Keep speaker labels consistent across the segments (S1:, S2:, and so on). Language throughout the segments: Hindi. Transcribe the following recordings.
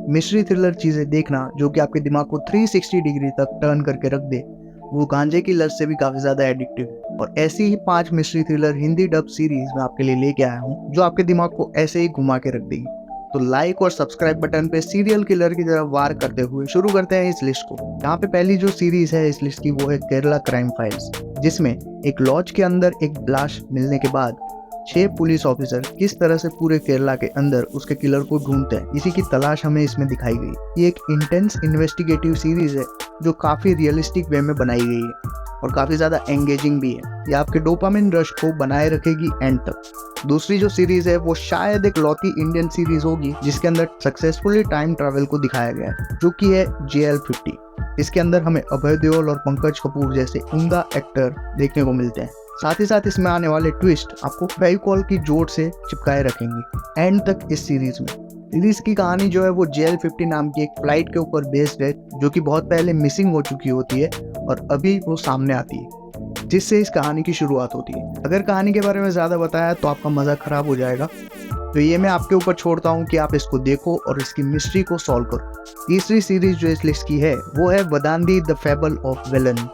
S1: मिस्ट्री थ्रिलर चीजें देखना जो कि आपके दिमाग को 360 डिग्री तक टर्न करके रख दे, वो गांजे की लत से भी काफी ज्यादा एडिक्टिव है। और ऐसी ही 5 mystery thriller Hindi dub series मैं आपके लिए लेके आया हूँ जो आपके दिमाग को ऐसे ही घुमा के रख देगी। तो लाइक और सब्सक्राइब बटन पे सीरियल किलर की तरह वार करते हुए शुरू करते हैं इस लिस्ट को। यहाँ पे पहली जो सीरीज है इस लिस्ट की वो है केरला क्राइम फाइल्स, जिसमें एक लॉज के अंदर एक लाश मिलने के बाद 6 पुलिस ऑफिसर किस तरह से पूरे केरला के अंदर उसके किलर को ढूंढते हैं, इसी की तलाश हमें इसमें दिखाई गई। ये एक इंटेंस इन्वेस्टिगेटिव सीरीज है जो काफी रियलिस्टिक वे में बनाई गई है और काफी ज्यादा एंगेजिंग भी है। ये आपके डोपामिन रश को बनाए रखेगी एंड तक। दूसरी जो सीरीज है वो शायद एक लौती इंडियन सीरीज होगी जिसके अंदर सक्सेसफुली टाइम ट्रैवल को दिखाया गया है, जो कि है JL50। इसके अंदर हमें अभय देओल और पंकज कपूर जैसे उम्दा एक्टर देखने को मिलते हैं। साथ ही साथ इसमें आने वाले ट्विस्ट आपको फेविकॉल की जोड़ से चिपकाए रखेंगे एंड तक इस सीरीज में। सीरीज की कहानी जो है वो JL50 नाम की एक फ्लाइट के ऊपर बेस्ड है जो कि बहुत पहले मिसिंग हो चुकी होती है और अभी वो सामने आती है, जिससे इस कहानी की शुरुआत होती है। अगर कहानी के बारे में ज्यादा बताया तो आपका मजा खराब हो जाएगा, तो ये मैं आपके ऊपर छोड़ता हूँ कि आप इसको देखो और इसकी मिस्ट्री को सॉल्व करो। तीसरी सीरीज जो इस लिस्ट की है वो है वदांती द फेबल ऑफ विलन,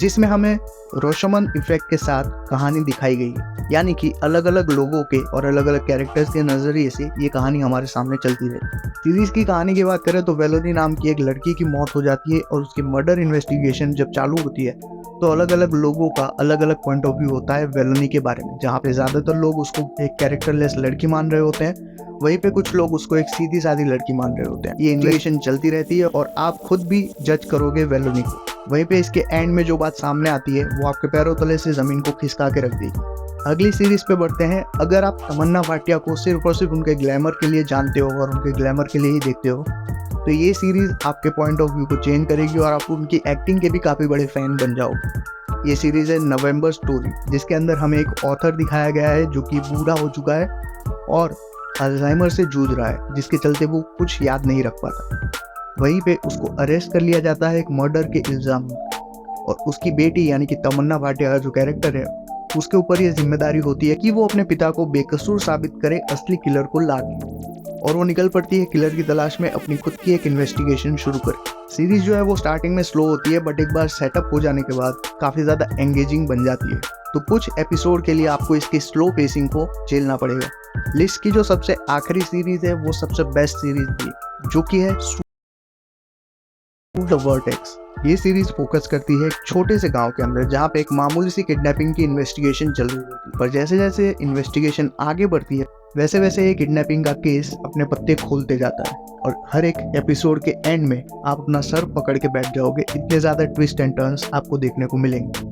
S1: जिसमें हमें रोशमन इफेक्ट के साथ कहानी दिखाई गई है, यानी कि अलग अलग लोगों के और अलग अलग कैरेक्टर्स के नजरिए से ये कहानी हमारे सामने चलती रहती है। सीरीज की कहानी की बात करें तो वेलोनी नाम की एक लड़की की मौत हो जाती है और उसकी मर्डर इन्वेस्टिगेशन जब चालू होती है तो अलग अलग लोगों का अलग अलग पॉइंट ऑफ व्यू होता है वेलोनी के बारे में। जहाँ पे ज्यादातर लोग उसको एक कैरेक्टरलेस लड़की मान रहे होते हैं, वहीं पे कुछ लोग उसको एक सीधी सादी लड़की मान रहे होते हैं। ये इन्वेस्टिगेशन चलती रहती है और आप खुद भी जज करोगे वेलोनी को। वहीं पे इसके एंड में जो बात सामने आती है वो आपके पैरों तले से जमीन को खिसका के रख देगी। अगली सीरीज पे बढ़ते हैं। अगर आप तमन्ना भाटिया को सिर्फ और सिर्फ उनके ग्लैमर के लिए जानते हो और उनके ग्लैमर के लिए ही देखते हो तो ये सीरीज आपके पॉइंट ऑफ व्यू को चेंज करेगी और आप उनकी एक्टिंग के भी काफी बड़े फैन बन जाओगे। ये सीरीज है नवंबर स्टोरी, जिसके अंदर हमें एक ऑथर दिखाया गया है जो कि बूढ़ा हो चुका है और अल्जाइमर से जूझ रहा है, जिसके चलते वो कुछ याद नहीं रख पाता। वहीं पे उसको अरेस्ट कर लिया जाता है एक मर्डर के इल्जाम में और उसकी बेटी यानी कि तमन्ना भाटिया जो कैरेक्टर है उसके ऊपर ये जिम्मेदारी होती है कि वो अपने पिता को बेकसूर साबित करे असली किलर को ला के, और वो निकल पड़ती है किलर की तलाश में अपनी खुद की एक इन्वेस्टिगेशन शुरू कर। सीरीज जो है वो स्टार्टिंग में स्लो होती है बट एक बार सेटअप हो जाने के बाद काफी ज्यादा एंगेजिंग बन जाती है। तो कुछ एपिसोड के लिए आपको इसकी स्लो पेसिंग को झेलना पड़ेगा। लिस्ट की जो सबसे आखिरी सीरीज है वो सबसे बेस्ट सीरीज थी, जो कि है द वर्टेक्स। ये सीरीज फोकस करती है एक छोटे से गांव के अंदर जहाँ पे एक मामूली सी किडनैपिंग की इन्वेस्टिगेशन चल रही होती है, पर जैसे जैसे इन्वेस्टिगेशन आगे बढ़ती है वैसे वैसे ये किडनैपिंग का केस अपने पत्ते खोलते जाता है और हर एक एपिसोड के एंड में आप अपना सर पकड़ के बैठ जाओगे, इतने ज्यादा ट्विस्ट एंड टर्न्स आपको देखने को मिलेंगे।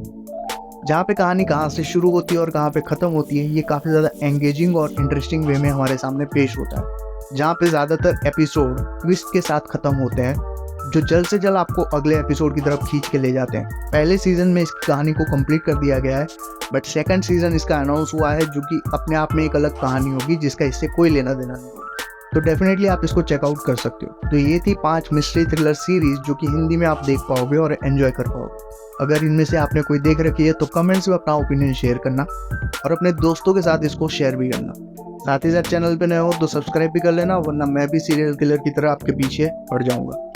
S1: जहाँ पे कहानी कहाँ से शुरू होती है और कहाँ पे खत्म होती है ये काफी ज्यादा एंगेजिंग और इंटरेस्टिंग वे में हमारे सामने पेश होता है। जहाँ पे ज्यादातर एपिसोड ट्विस्ट के साथ खत्म होते हैं जो जल्द से जल्द आपको अगले एपिसोड की तरफ खींच के ले जाते हैं। पहले सीजन में इस कहानी को कंप्लीट कर दिया गया है बट सेकंड सीजन इसका अनाउंस हुआ है जो कि अपने आप में एक अलग कहानी होगी जिसका इससे कोई लेना देना नहीं होगा। तो डेफिनेटली आप इसको चेकआउट कर सकते हो। तो ये थी 5 मिस्ट्री थ्रिलर सीरीज जो कि हिंदी में आप देख पाओगे और एंजॉय कर पाओगे। अगर इनमें से आपने कोई देख रखी है तो कमेंट्स में अपना ओपिनियन शेयर करना और अपने दोस्तों के साथ इसको शेयर भी करना। साथ ही साथ चैनल पे नए हो तो सब्सक्राइब भी कर लेना, वरना मैं भी सीरियल किलर की तरह आपके पीछे पड़ जाऊंगा।